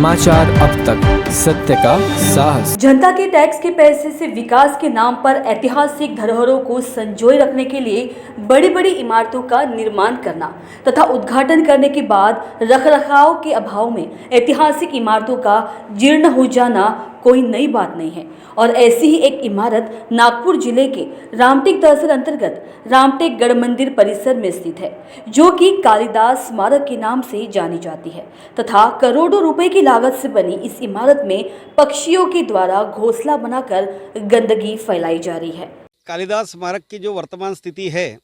समाचार अब तक, सत्य का साहस। जनता के टैक्स के पैसे से विकास के नाम पर ऐतिहासिक धरोहरों को संजोए रखने के लिए बड़ी बड़ी इमारतों का निर्माण करना तथा उद्घाटन करने के बाद रखरखाव के अभाव में ऐतिहासिक इमारतों का जीर्ण हो जाना कोई नई बात नहीं है। और ऐसी ही एक इमारत नागपुर जिले के रामटेक तहसील अंतर्गत रामटेक गढ़ मंदिर परिसर में स्थित है, जो कि कालिदास स्मारक के नाम से जानी जाती है तथा करोड़ों रुपए की लागत से बनी इस इमारत में पक्षियों के द्वारा घोंसला बनाकर गंदगी फैलाई जा रही है। कालिदास स्मारक की जो वर्तमान स्थिति है,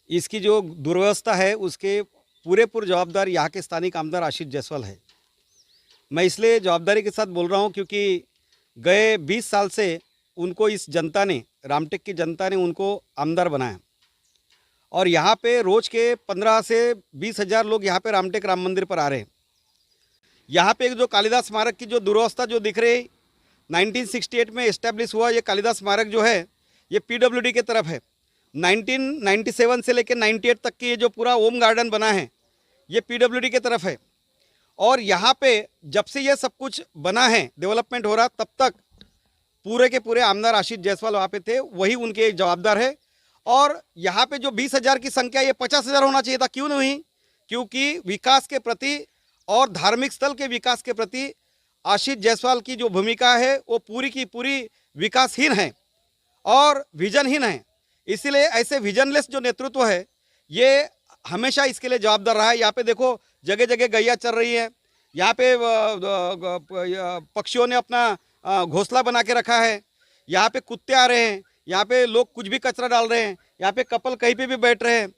इसकी जो दुर्व्यवस्था है, उसके पूरे जवाबदार यहाँ के स्थानिक आमदार आशीष जायसवाल है। मैं इसलिए जवाबदारी के साथ बोल रहा हूँ क्योंकि गए 20 साल से उनको इस जनता ने, रामटेक की जनता ने उनको आमदार बनाया और यहाँ पे रोज़ के 15 से 20 हज़ार लोग यहाँ पे रामटेक राम मंदिर पर आ रहे हैं। यहाँ पे जो कालिदास स्मारक की जो दुर्वस्था जो दिख रही, 1968 में इस्टेब्लिश हुआ ये कालिदास स्मारक जो है ये पीडब्ल्यूडी के तरफ है। 1997 से लेकर 98 तक की ये जो पूरा ओम गार्डन बना है ये पीडब्ल्यूडी के तरफ है। और यहाँ पे जब से ये सब कुछ बना है, डेवलपमेंट हो रहा, तब तक पूरे के पूरे आमदार आशीष जायसवाल वहाँ पे थे, वही उनके जवाबदार है। और यहाँ पे जो 20,000 की संख्या ये 50,000 होना चाहिए था, क्यों नहीं? क्योंकि विकास के प्रति और धार्मिक स्थल के विकास के प्रति आशीष जायसवाल की जो भूमिका है वो पूरी की पूरी विकासहीन है और विजनहीन है। इसीलिए ऐसे विजनलेस जो नेतृत्व है ये हमेशा इसके लिए जवाबदार रहा है। यहाँ पे देखो जगह जगह गैया चल रही है, यहाँ पे पक्षियों ने अपना घोंसला बना के रखा है, यहाँ पे कुत्ते आ रहे हैं, यहाँ पे लोग कुछ भी कचरा डाल रहे हैं, यहाँ पे कपल कहीं पे भी बैठ रहे हैं।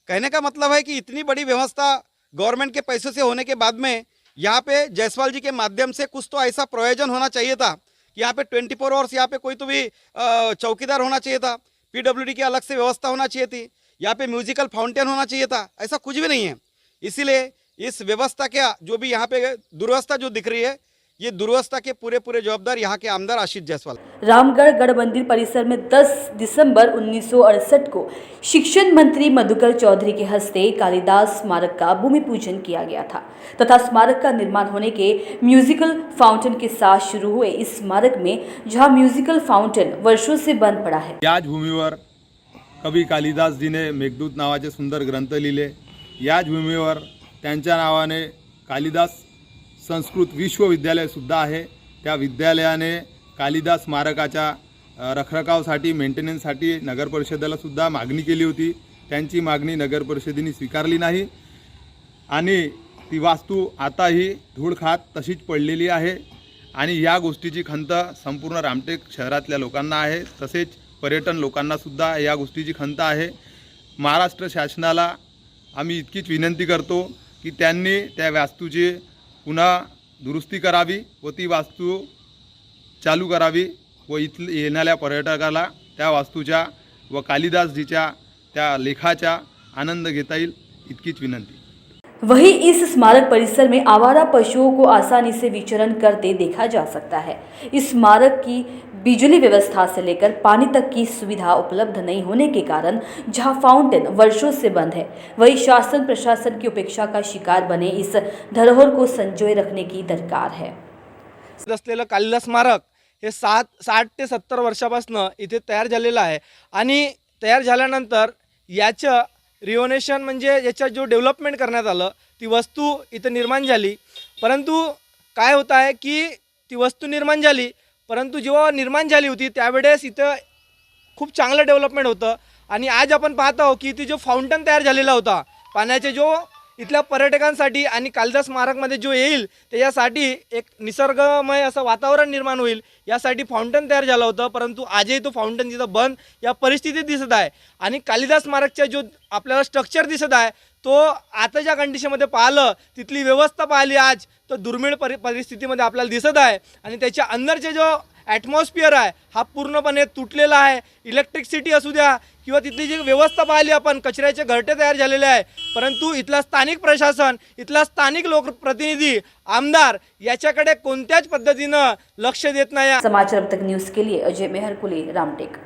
कहने का मतलब है कि इतनी बड़ी व्यवस्था गवर्नमेंट के पैसों से होने के बाद में यहाँ पे जायसवाल जी के माध्यम से कुछ तो ऐसा प्रयोजन होना चाहिए था कि यहाँ पे 24 आवर्स यहाँ पे कोई तो भी चौकीदार होना चाहिए था, पीडब्ल्यूडी की अलग से व्यवस्था होना चाहिए थी, यहाँ पे म्यूजिकल फाउंटेन होना चाहिए था। ऐसा कुछ भी नहीं है। इसीलिए इस व्यवस्था का जो भी यहाँ पे दुर्वस्था जो दिख रही है, ये दुर्वस्था के पूरे जवाबदार यहाँ के आमदार आशीष जायसवाल। रामगढ़ गढ़ मंदिर परिसर में 10 दिसंबर 1968 को शिक्षण मंत्री मधुकर चौधरी के हस्ते कालिदास स्मारक का भूमि पूजन किया गया था तथा स्मारक का निर्माण होने के म्यूजिकल फाउंटेन के साथ शुरू हुए इस स्मारक में, जहां म्यूजिकल फाउंटेन वर्षों से बंद पड़ा है। याच भूमीवर कवी कालिदासजीने मेघदूत नावाचे सुंदर ग्रंथ लिहिले। याच भूमीवर त्यांच्या नावाने कालिदास संस्कृत विश्वविद्यालय सुद्धा आहे। त्या विद्यालयाने कालिदास स्मारकाच्या रखरखावासाठी, मेंटेनन्ससाठी नगर परिषदेला सुद्धा मागणी केली होती। त्यांची मागणी नगर परिषदेने स्वीकारली नाही आणि ती वास्तू आताही धूळ खात तशीच पडलेली आहे। आणि या गोष्टीची खंत संपूर्ण रामटेक शहरातल्या लोकांना आहे, तसेच पर्यटन लोकांना सुद्धा या गोष्टीची खंत आहे। महाराष्ट्र शासनाला आम्ही इतकीच विनंती करतो की त्यांनी त्या वास्तूची पुन्हा दुरुस्ती करावी व ती वास्तू चालू करावी व येणाऱ्या पर्यटकाला त्या वास्तूच्या व कालिदासजीच्या त्या लेखाचा आनंद घेता येईल, इतकीच विनंती। वहीं इस स्मारक परिसर में आवारा पशुओं को आसानी से विचरण करते देखा जा सकता है। इस स्मारक की बिजली व्यवस्था से लेकर पानी तक की सुविधा उपलब्ध नहीं होने के कारण जहां फाउंटेन वर्षों से बंद है, वहीं शासन प्रशासन की उपेक्षा का शिकार बने इस धरोहर को संजोए रखने की दरकार है। असलेलं कालिदास स्मारक हे 60 ते 70 वर्षापासून इथे तयार झालेलं आहे आणि तयार झाल्यानंतर याचं रिओनेशन म्हणजे याचा जो डेव्हलपमेंट करण्यात आलं, ती वस्तू इथं निर्माण झाली। परंतु काय होतं आहे की ती वस्तू निर्माण झाली, परंतु जेव्हा निर्माण झाली होती त्यावेळेस इथं खूप चांगलं डेव्हलपमेंट होतं आणि आज आपण पाहतो की इथे जो फाउंटन तयार झालेला होता पाण्याचे, जो इथल्या पर्यटकांसाठी आणि कालिदास स्मारकमध्ये जो येईल त्याच्यासाठी एक निसर्गमय असं वातावरण निर्माण होईल यासाठी फाउंटन तयार झालं होतं। परंतु आजही तो फाउंटन तिथं बंद या परिस्थितीत दिसत आहे आणि कालिदास स्मारकचा जो आपल्याला स्ट्रक्चर दिसत आहे तो आताच्या कंडिशनमध्ये पाहिलं, तिथली व्यवस्था पाहिली आज तो दुर्मिळ परिस्थितीमध्ये आपल्याला दिसत आहे आणि त्याच्या अंदरचे जो ॲटमॉस्फिअर आहे हा पूर्णपणे तुटलेला आहे। इलेक्ट्रिसिटी असू द्या किंवा तिथली जी व्यवस्था पाहिली आपण, कचऱ्याचे घरटे तयार झालेले आहे, परंतु इथला स्थानिक प्रशासन, इथला स्थानिक लोकप्रतिनिधी, आमदार याच्याकडे कोणत्याच पद्धतीनं लक्ष देत नाही। समाचार अब तक न्यूज़ के लिए अजय मेहरकुले, रामटेक।